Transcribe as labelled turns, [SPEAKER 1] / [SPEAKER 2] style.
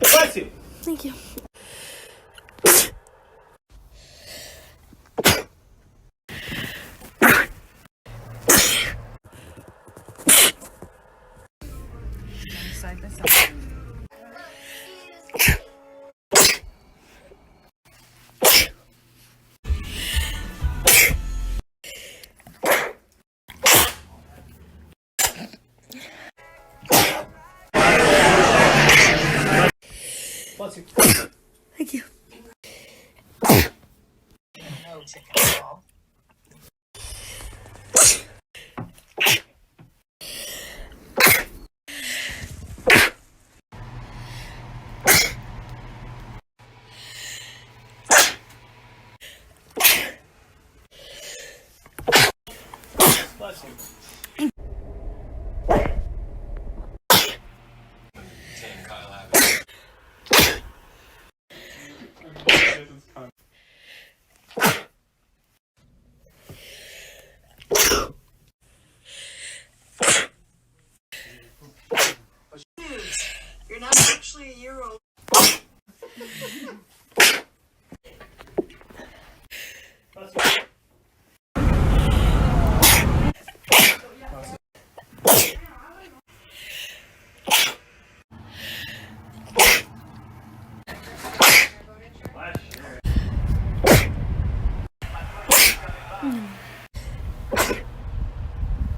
[SPEAKER 1] Bless you.
[SPEAKER 2] Thank you.
[SPEAKER 3] Side by side.
[SPEAKER 1] Bless you.
[SPEAKER 2] Thank you.
[SPEAKER 3] No chicken at all.
[SPEAKER 1] Bless you.